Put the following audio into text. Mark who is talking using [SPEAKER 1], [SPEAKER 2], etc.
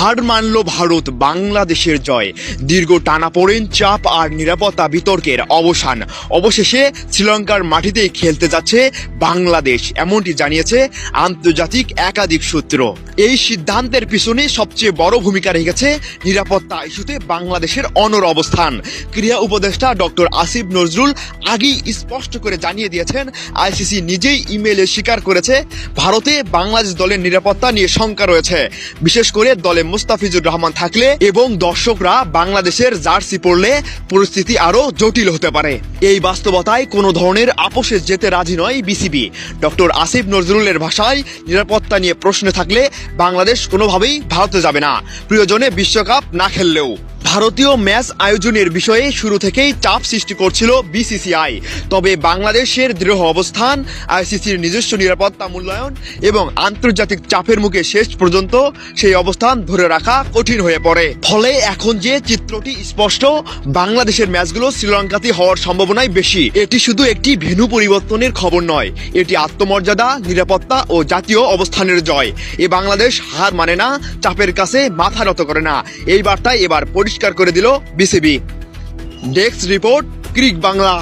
[SPEAKER 1] হার মানল ভারত, বাংলাদেশের জয়। দীর্ঘ টানাপোড়েন, চাপ আর নিরাপত্তা বিতর্কের অবসান। অবশেষে শ্রীলঙ্কার মাটিতেই খেলতে যাচ্ছে বাংলাদেশ, এমনটি জানিয়েছে আন্তর্জাতিক একাধিক সূত্র। এই সিদ্ধান্তের পিছনে সবচেয়ে বড় ভূমিকা রেখেছে নিরাপত্তা ইস্যুতে বাংলাদেশের অনড় অবস্থান। ক্রীড়া উপদেষ্টা ডক্টর আসিফ নজরুল আগেই স্পষ্ট করে জানিয়ে দিয়েছেন, আইসিসি নিজেই ইমেইলে স্বীকার করেছে ভারতে বাংলাদেশ দলের নিরাপত্তা নিয়ে শঙ্কা রয়েছে, বিশেষ করে দলে মুস্তাফিজুর রহমান থাকলে এবং দর্শকরা বাংলাদেশের জার্সি পরলে পরিস্থিতি আরো জটিল হতে পারে। এই বাস্তবতায় কোনো ধরনের আপোষে যেতে রাজি নয় বিসিবি। ডক্টর আসিফ নজরুলের ভাষায়, নিরাপত্তা নিয়ে প্রশ্ন থাকলে বাংলাদেশ কোনোভাবেই ভারতে যাবে না, প্রয়োজনে বিশ্বকাপ না খেললেও। ভারতীয় ম্যাচ আয়োজনের বিষয়ে শুরু থেকেই চাপ সৃষ্টি করছিল বিসিসিআই। তবে বাংলাদেশের দৃঢ় অবস্থান, আইসিসির নিজস্ব নিরাপত্তা মূল্যায়ন এবং আন্তর্জাতিক চাপের মুখে শেষ পর্যন্ত সেই অবস্থান ধরে রাখা কঠিন হয়ে পড়ে। ফলে এখন যে চিত্রটি স্পষ্ট, বাংলাদেশের ম্যাচগুলো শ্রীলঙ্কাতে হওয়ার সম্ভাবনাই বেশি। এটি শুধু একটি ভেন্যু পরিবর্তনের খবর নয়, এটি আত্মমর্যাদা, নিরাপত্তা ও জাতীয় অবস্থানের জয়। এ বাংলাদেশ হার মানে না, চাপের কাছে মাথা নত করে না। এই বার্তায় এবার পরিষ্কার করে দিল BCB. Desk report, crick Bangla.